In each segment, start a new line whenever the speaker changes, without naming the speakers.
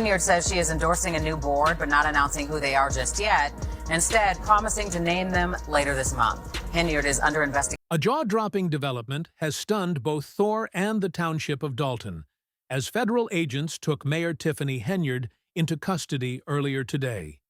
Henyard says she is endorsing a new board, but not announcing who they are just yet, instead promising to name them later this month. Henyard is under investigation.
A jaw-dropping development has stunned both Thor and the township of Dalton, as federal agents took Mayor Tiffany Henyard into custody earlier today.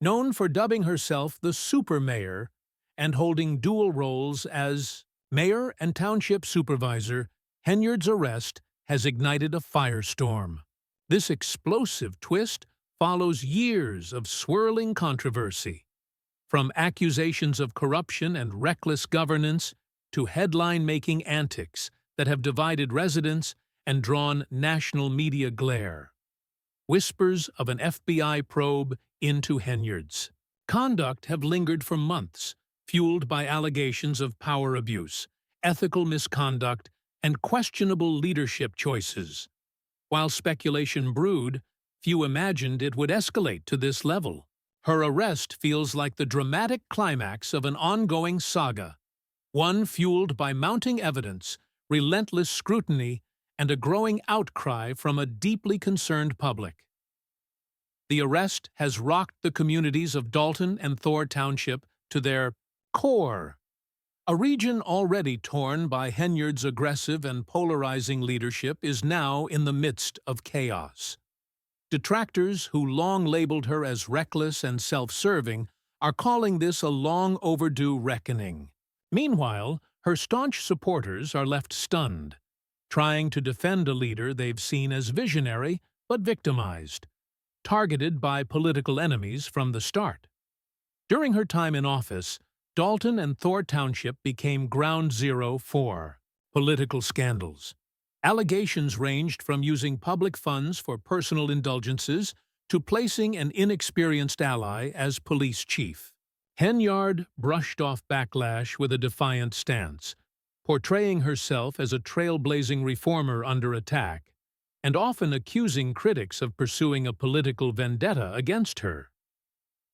Known for dubbing herself the Super Mayor and holding dual roles as mayor and township supervisor, Henyard's arrest has ignited a firestorm. This explosive twist follows years of swirling controversy, from accusations of corruption and reckless governance to headline-making antics that have divided residents and drawn national media glare. Whispers of an FBI probe into Henyard's conduct have lingered for months, fueled by allegations of power abuse, ethical misconduct, and questionable leadership choices. While speculation brewed, few imagined it would escalate to this level. Her arrest feels like the dramatic climax of an ongoing saga, one fueled by mounting evidence, relentless scrutiny, and a growing outcry from a deeply concerned public. The arrest has rocked the communities of Dalton and Thor Township to their core. A region already torn by Henyard's aggressive and polarizing leadership is now in the midst of chaos. Detractors who long labeled her as reckless and self-serving are calling this a long-overdue reckoning. Meanwhile, her staunch supporters are left stunned, trying to defend a leader they've seen as visionary but victimized, targeted by political enemies from the start. During her time in office, Dalton and Thor Township became ground zero for political scandals. Allegations ranged from using public funds for personal indulgences to placing an inexperienced ally as police chief. Henyard brushed off backlash with a defiant stance, portraying herself as a trailblazing reformer under attack, and often accusing critics of pursuing a political vendetta against her.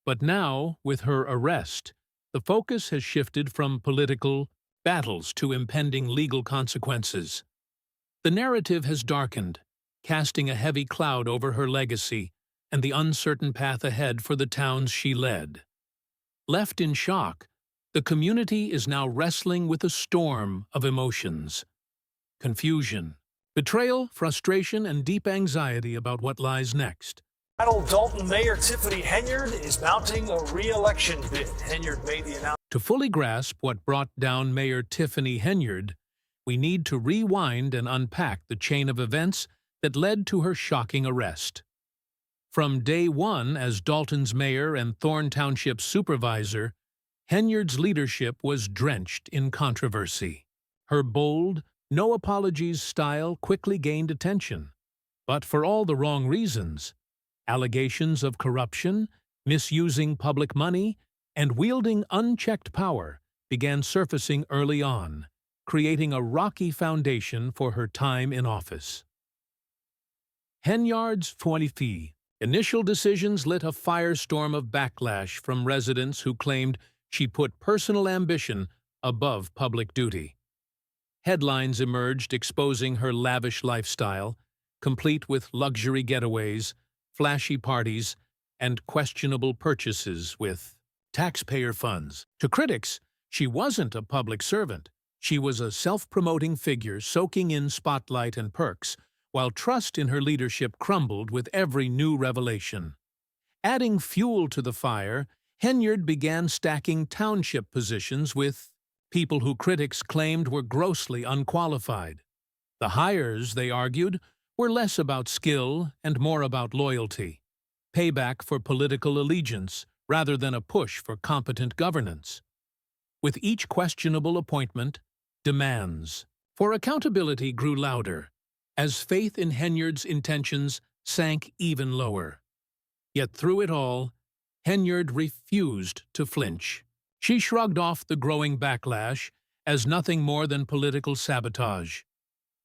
But now, with her arrest, the focus has shifted from political battles to impending legal consequences. The narrative has darkened, casting a heavy cloud over her legacy and the uncertain path ahead for the towns she led. Left in shock, the community is now wrestling with a storm of emotions. Confusion, betrayal, frustration, and deep anxiety about what lies next.
Dalton Mayor Tiffany Henyard is mounting a re-election bid. Henyard made the announcement.
To fully grasp what brought down Mayor Tiffany Henyard, we need to rewind and unpack the chain of events that led to her shocking arrest. From day one as Dalton's mayor and Thorn Township's supervisor, Henyard's leadership was drenched in controversy. Her bold, no-apologies style quickly gained attention, but for all the wrong reasons. Allegations of corruption, misusing public money, and wielding unchecked power began surfacing early on, creating a rocky foundation for her time in office. Henyard's initial decisions lit a firestorm of backlash from residents who claimed she put personal ambition above public duty. Headlines emerged exposing her lavish lifestyle, complete with luxury getaways, flashy parties, and questionable purchases with taxpayer funds. To critics, she wasn't a public servant. She was a self-promoting figure soaking in spotlight and perks, while trust in her leadership crumbled with every new revelation. Adding fuel to the fire, Henyard began stacking township positions with people who critics claimed were grossly unqualified. The hires, they argued, were less about skill and more about loyalty, payback for political allegiance rather than a push for competent governance. With each questionable appointment, demands for accountability grew louder, as faith in Henyard's intentions sank even lower. Yet through it all, Henyard refused to flinch. She shrugged off the growing backlash as nothing more than political sabotage.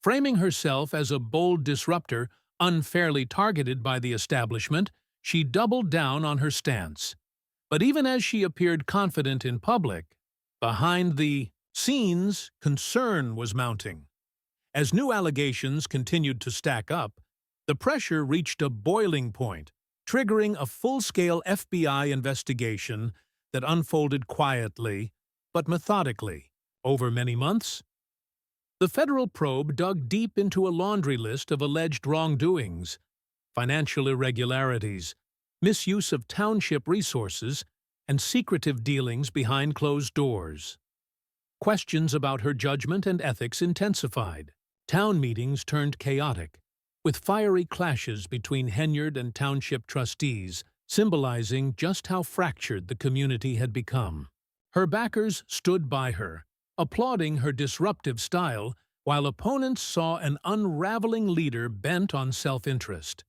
Framing herself as a bold disruptor unfairly targeted by the establishment, she doubled down on her stance. But even as she appeared confident in public, behind the scenes, concern was mounting. As new allegations continued to stack up, The pressure reached a boiling point, triggering a full-scale FBI investigation that unfolded quietly but methodically over many months. The federal probe dug deep into a laundry list of alleged wrongdoings, financial irregularities, misuse of township resources, and secretive dealings behind closed doors. Questions about her judgment and ethics intensified. Town meetings turned chaotic, with fiery clashes between Henyard and township trustees, symbolizing just how fractured the community had become. Her backers stood by her, applauding her disruptive style, while opponents saw an unraveling leader bent on self-interest.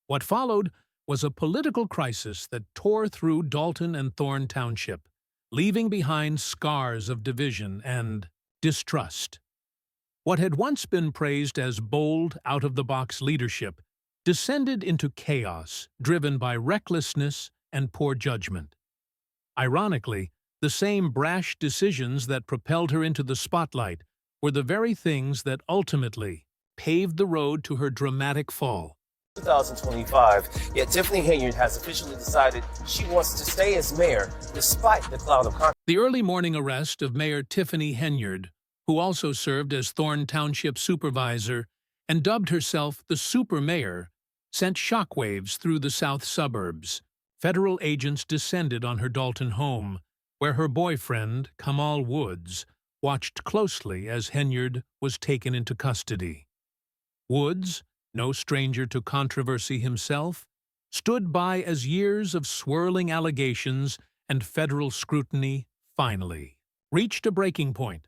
What followed was a political crisis that tore through Dalton and Thorne Township, leaving behind scars of division and distrust. What had once been praised as bold, out-of-the-box leadership descended into chaos driven by recklessness and poor judgment. Ironically, the same brash decisions that propelled her into the spotlight were the very things that ultimately paved the road to her dramatic fall.
2025, yet Tiffany Henyard has officially decided she wants to stay as mayor despite the cloud of controversy.
The early morning arrest of Mayor Tiffany Henyard, who also served as Thorne Township supervisor and dubbed herself the Super Mayor, sent shockwaves through the south suburbs. Federal agents descended on her Dalton home, where her boyfriend, Kamal Woods, watched closely as Henyard was taken into custody. Woods, no stranger to controversy himself, stood by as years of swirling allegations and federal scrutiny finally reached a breaking point.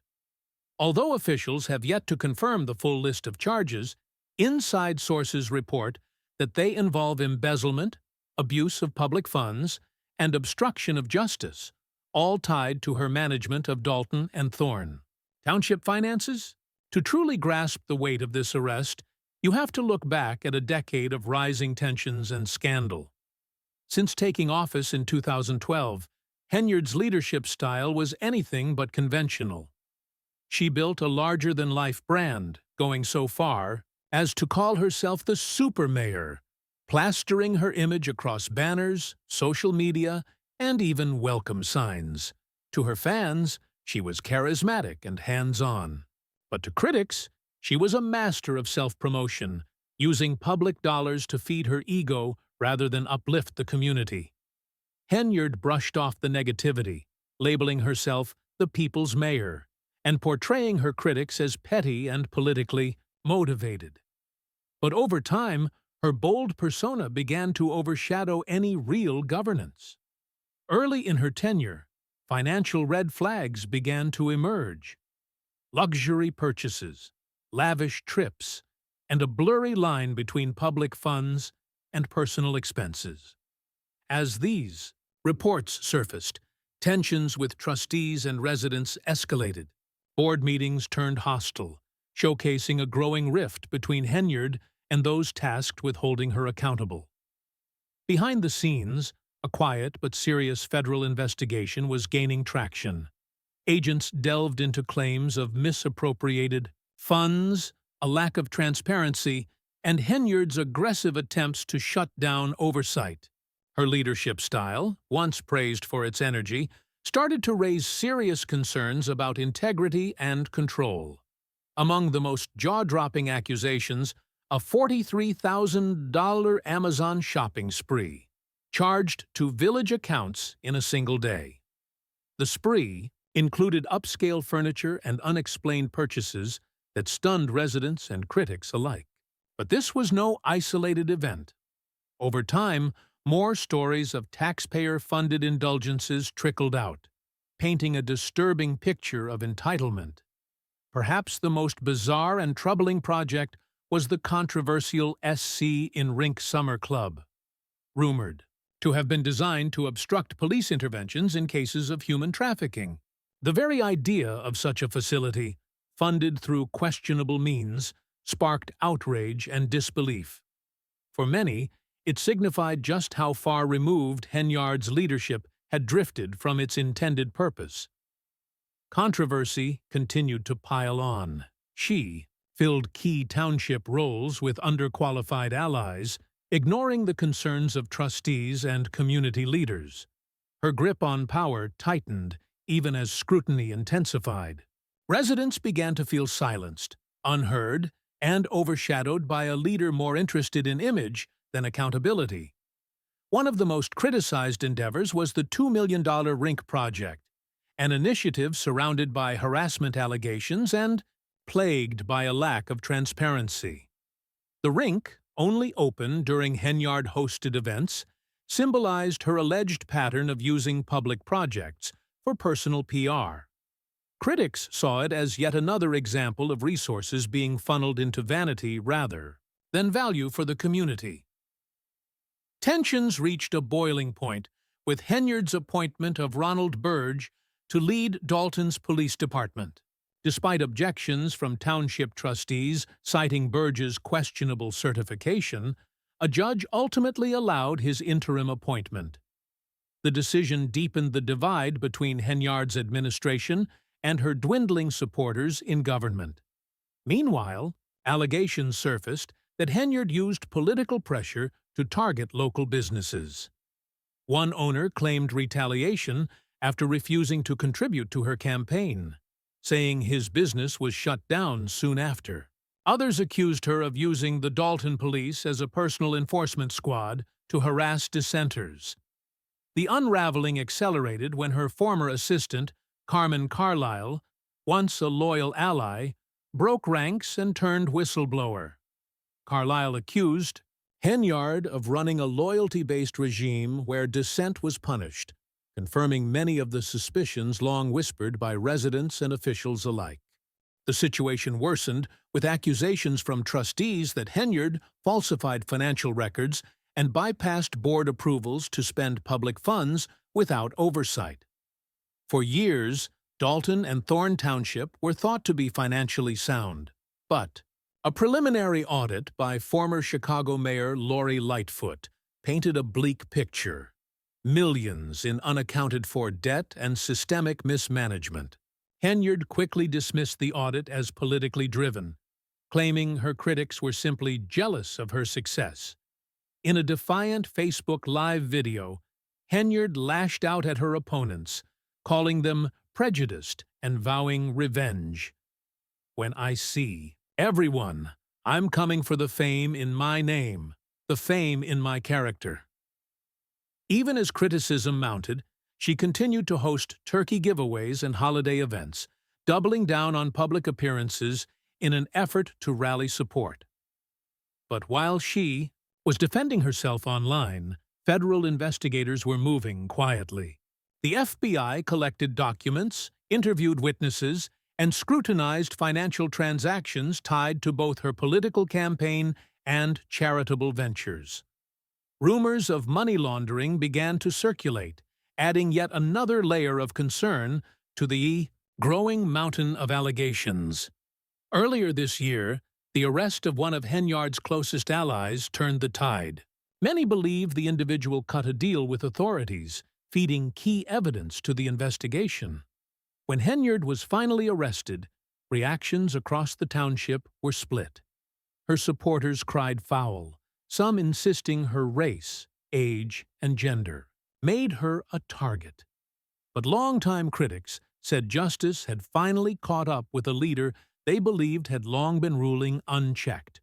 Although officials have yet to confirm the full list of charges, inside sources report that they involve embezzlement, abuse of public funds, and obstruction of justice, all tied to her management of Dalton and Thorne. Township finances? To truly grasp the weight of this arrest, you have to look back at a decade of rising tensions and scandal. Since taking office in 2012, Henyard's leadership style was anything but conventional. She built a larger-than-life brand, going so far as to call herself the Super Mayor, plastering her image across banners, social media, and even welcome signs. To her fans, she was charismatic and hands-on. But to critics, she was a master of self-promotion, using public dollars to feed her ego rather than uplift the community. Henyard brushed off the negativity, labeling herself the people's mayor, and portraying her critics as petty and politically motivated. But over time, her bold persona began to overshadow any real governance. Early in her tenure, financial red flags began to emerge. Luxury purchases, lavish trips, and a blurry line between public funds and personal expenses. As these reports surfaced, tensions with trustees and residents escalated. Board meetings turned hostile, showcasing a growing rift between Henyard and those tasked with holding her accountable. Behind the scenes, a quiet but serious federal investigation was gaining traction. Agents delved into claims of misappropriated funds, a lack of transparency, and Henyard's aggressive attempts to shut down oversight. Her leadership style, once praised for its energy, started to raise serious concerns about integrity and control. Among the most jaw-dropping accusations, a $43,000 Amazon shopping spree, charged to village accounts in a single day. The spree included upscale furniture and unexplained purchases that stunned residents and critics alike. But this was no isolated event. Over time, more stories of taxpayer-funded indulgences trickled out, painting a disturbing picture of entitlement. Perhaps the most bizarre and troubling project was the controversial SC in Rink Summer Club, rumored to have been designed to obstruct police interventions in cases of human trafficking. The very idea of such a facility, funded through questionable means, sparked outrage and disbelief. For many, it signified just how far removed Henyard's leadership had drifted from its intended purpose. Controversy continued to pile on. She, filled key township roles with underqualified allies, ignoring the concerns of trustees and community leaders. Her grip on power tightened even as scrutiny intensified. Residents began to feel silenced, unheard, and overshadowed by a leader more interested in image than accountability. One of the most criticized endeavors was the $2 million rink project, an initiative surrounded by harassment allegations and plagued by a lack of transparency. The rink, only open during Henyard-hosted events, symbolized her alleged pattern of using public projects for personal PR. Critics saw it as yet another example of resources being funneled into vanity rather than value for the community. Tensions reached a boiling point with Henyard's appointment of Ronald Burge to lead Dalton's police department. Despite objections from township trustees citing Burge's questionable certification, a judge ultimately allowed his interim appointment. The decision deepened the divide between Henyard's administration and her dwindling supporters in government. Meanwhile, allegations surfaced that Henyard used political pressure to target local businesses. One owner claimed retaliation after refusing to contribute to her campaign, saying his business was shut down soon after. Others accused her of using the Dalton police as a personal enforcement squad to harass dissenters. The unraveling accelerated when her former assistant, Carmen Carlisle, once a loyal ally, broke ranks and turned whistleblower. Carlisle accused Henyard of running a loyalty-based regime where dissent was punished, confirming many of the suspicions long whispered by residents and officials alike. The situation worsened with accusations from trustees that Henyard falsified financial records and bypassed board approvals to spend public funds without oversight. For years, Dalton and Thorne Township were thought to be financially sound, but a preliminary audit by former Chicago Mayor Lori Lightfoot painted a bleak picture: millions in unaccounted-for debt and systemic mismanagement. Henyard quickly dismissed the audit as politically driven, claiming her critics were simply jealous of her success. In a defiant Facebook Live video, Henyard lashed out at her opponents, calling them prejudiced and vowing revenge. "When I see everyone, I'm coming for the fame in my name, the fame in my character." Even as criticism mounted, she continued to host turkey giveaways and holiday events, doubling down on public appearances in an effort to rally support. But while she was defending herself online, federal investigators were moving quietly. The FBI collected documents, interviewed witnesses, and scrutinized financial transactions tied to both her political campaign and charitable ventures. Rumors of money laundering began to circulate, adding yet another layer of concern to the growing mountain of allegations. Earlier this year, the arrest of one of Henyard's closest allies turned the tide. Many believe the individual cut a deal with authorities, feeding key evidence to the investigation. When Henyard was finally arrested, reactions across the township were split. Her supporters cried foul, some insisting her race, age, and gender made her a target. But longtime critics said justice had finally caught up with a leader they believed had long been ruling unchecked.